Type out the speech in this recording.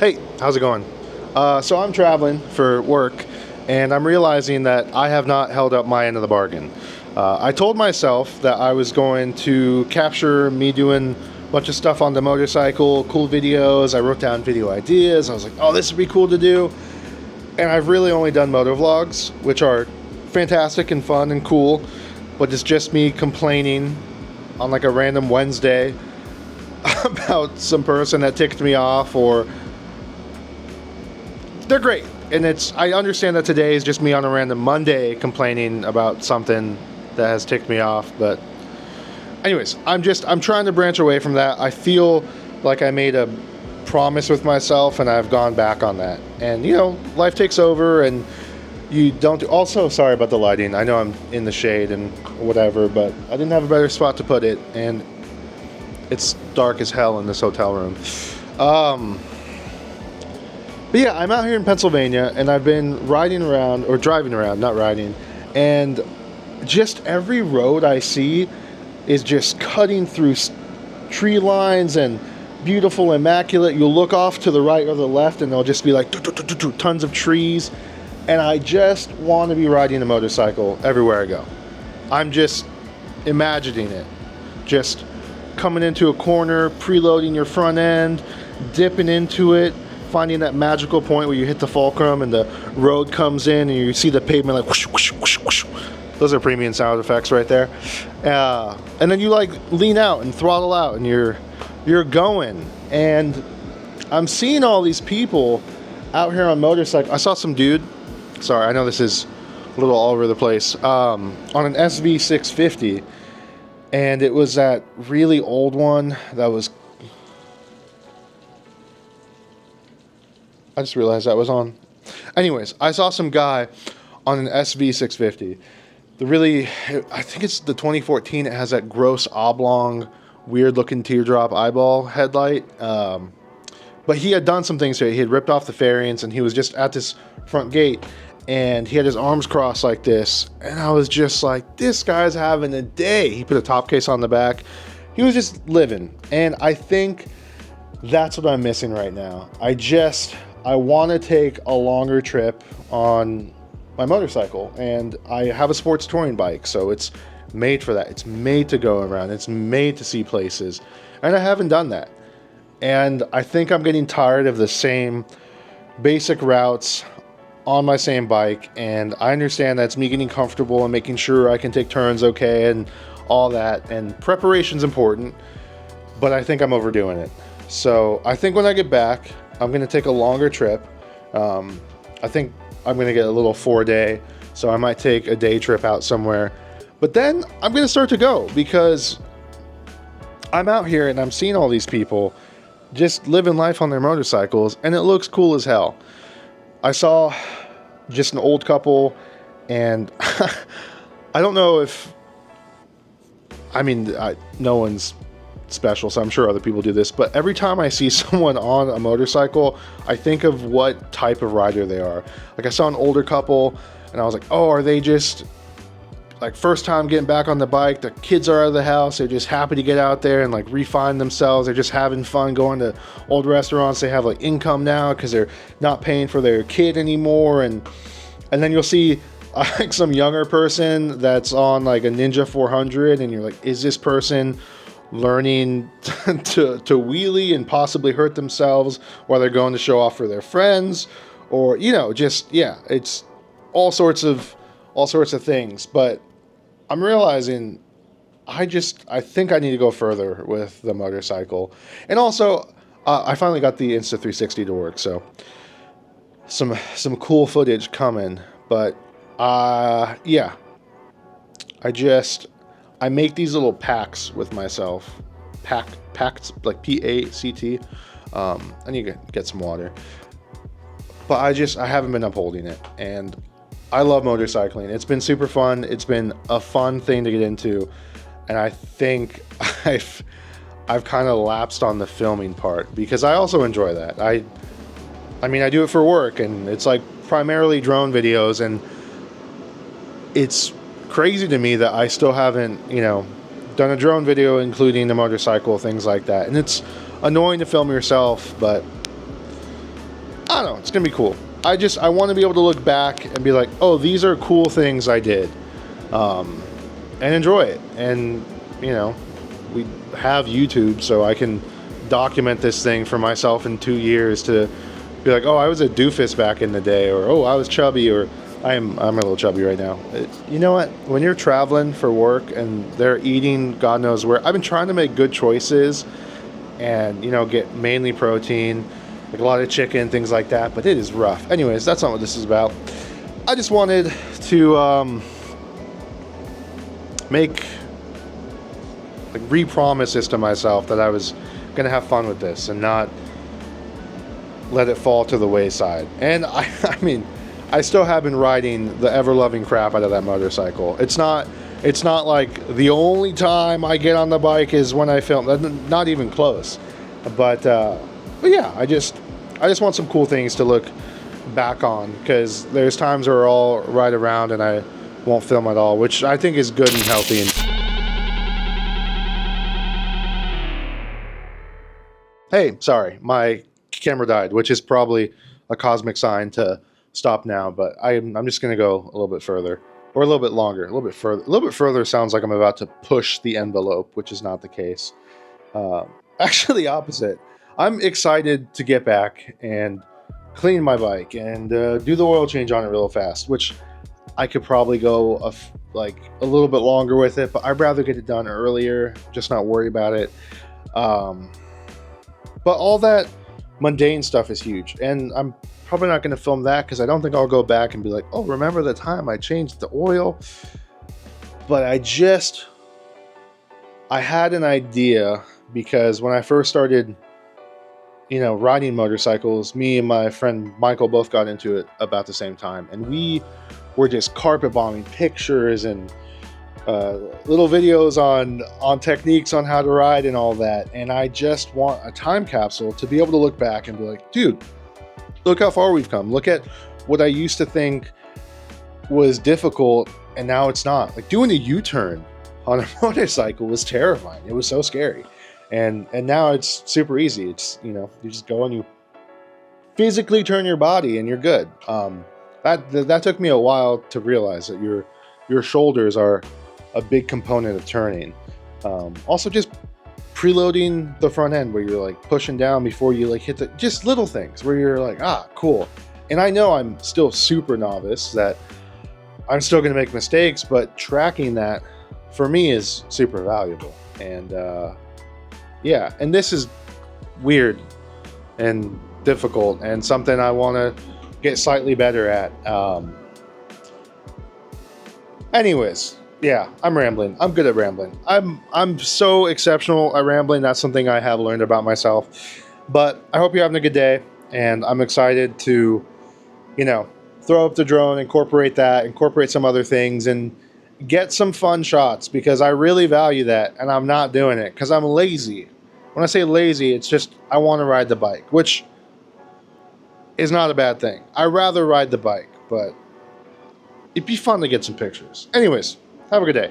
Hey, how's it going? So I'm traveling for work, and I'm realizing that I have not held up my end of the bargain. I told myself that I was going to capture me doing a bunch of stuff on the motorcycle, cool videos. I wrote down video ideas. I was like, oh, this would be cool to do. And I've really only done moto vlogs, which are fantastic and fun and cool, but it's just me complaining on like a random Wednesday about some person that ticked me off, or they're great. And I understand that today is just me on a random Monday complaining about something that has ticked me off. But anyways, I'm trying to branch away from that. I feel like I made a promise with myself and I've gone back on that. And life takes over and you don't do. Also, sorry about the lighting. I know I'm in the shade and whatever, but I didn't have a better spot to put it, and it's dark as hell in this hotel room. But yeah, I'm out here in Pennsylvania, and I've been driving around, not riding, and just every road I see is just cutting through tree lines and beautiful, immaculate. You'll look off to the right or the left, and there'll just be like tons of trees, and I just want to be riding a motorcycle everywhere I go. I'm just imagining it, just coming into a corner, preloading your front end, dipping into it, finding that magical point where you hit the fulcrum and the road comes in and you see the pavement like whoosh, whoosh, whoosh, whoosh. Those are premium sound effects right there. And then you like lean out and throttle out and you're going. And I'm seeing all these people out here on motorcycles. I saw some dude, sorry, I know this is a little all over the place, on an SV 650. And it was that really old one that was, I just realized that was on. Anyways, I saw some guy on an SV 650. I think it's the 2014. It has that gross oblong, weird looking teardrop eyeball headlight. But he had done some things to it. He had ripped off the fairings and he was just at this front gate and he had his arms crossed like this. And I was just like, this guy's having a day. He put a top case on the back. He was just living. And I think that's what I'm missing right now. I want to take a longer trip on my motorcycle, and I have a sports touring bike, so it's made for that. It's made to go around. It's made to see places, and I haven't done that. And I think I'm getting tired of the same basic routes on my same bike, and I understand that's me getting comfortable and making sure I can take turns okay and all that, and preparation's important, but I think I'm overdoing it. So I think when I get back, I'm going to take a longer trip. I think I'm going to get a little 4-day, so I might take a day trip out somewhere. But then I'm going to start to go because I'm out here and I'm seeing all these people just living life on their motorcycles, and it looks cool as hell. I saw just an old couple, and I don't know if... no one's special, so I'm sure other people do this, but every time I see someone on a motorcycle, I think of what type of rider they are. Like I saw an older couple and I was like, oh, are they just like first time getting back on the bike? Their kids are out of the house, they're just happy to get out there and like refine themselves. They're just having fun going to old restaurants. They have like income now because they're not paying for their kid anymore. And then you'll see like some younger person that's on like a Ninja 400 and you're like, is this person learning to wheelie and possibly hurt themselves while they're going to show off for their friends? Or it's all sorts of things. But I'm realizing I think I need to go further with the motorcycle. And also I finally got the Insta360 to work, so some cool footage coming. But I make these little pacts with myself. Pacts, like P-A-C-T. I need to get some water. But I haven't been upholding it. And I love motorcycling. It's been super fun. It's been a fun thing to get into. And I think I've kind of lapsed on the filming part because I also enjoy that. I do it for work, and it's like primarily drone videos, and it's crazy to me that I still haven't, done a drone video including the motorcycle, things like that. And it's annoying to film yourself, but I don't know, it's gonna be cool. I want to be able to look back and be like, oh, these are cool things I did, and enjoy it. And you know, we have YouTube, so I can document this thing for myself in 2 years to be like, oh, I was a doofus back in the day, or oh, I was chubby, or I'm a little chubby right now. You know what? When you're traveling for work and they're eating God knows where, I've been trying to make good choices and, you know, get mainly protein, like a lot of chicken, things like that, but it is rough. Anyways, that's not what this is about. I just wanted to re-promise this to myself that I was gonna have fun with this and not let it fall to the wayside. And I mean, I still have been riding the ever-loving crap out of that motorcycle. It's not like the only time I get on the bike is when I film. Not even close. But yeah, I just want some cool things to look back on, because there's times where I'll ride around and I won't film at all, which I think is good and healthy. Hey, sorry, my camera died, which is probably a cosmic sign to stop now, but I'm just gonna go a little bit further, or a little bit longer, a little bit further. A little bit further sounds like I'm about to push the envelope, which is not the case. Actually, the opposite. I'm excited to get back and clean my bike and do the oil change on it real fast, which I could probably go a little bit longer with it, but I'd rather get it done earlier, just not worry about it. But all that mundane stuff is huge, and I'm probably not going to film that because I don't think I'll go back and be like, oh, remember the time I changed the oil? But I had an idea, because when I first started, you know, riding motorcycles, me and my friend Michael both got into it about the same time, and we were just carpet bombing pictures and little videos on techniques on how to ride and all that. And I just want a time capsule to be able to look back and be like, dude, look how far we've come. Look at what I used to think was difficult, and now it's not. Like, doing a U-turn on a motorcycle was terrifying. It was so scary. And now it's super easy. It's, you know, you just go and you physically turn your body and you're good. That took me a while to realize that your shoulders are a big component of turning. Also, just preloading the front end, where you're like pushing down before you like hit the, just little things where you're like, ah, cool. And I know I'm still super novice, that I'm still going to make mistakes, but tracking that for me is super valuable. And yeah, and this is weird and difficult and something I want to get slightly better at. Anyways, yeah, I'm rambling. I'm good at rambling. I'm so exceptional at rambling. That's something I have learned about myself. But I hope you're having a good day, and I'm excited to, you know, throw up the drone, incorporate some other things, and get some fun shots, because I really value that, and I'm not doing it because I'm lazy. When I say lazy, it's just I want to ride the bike, which is not a bad thing. I'd rather ride the bike, but it'd be fun to get some pictures. Anyways, have a good day.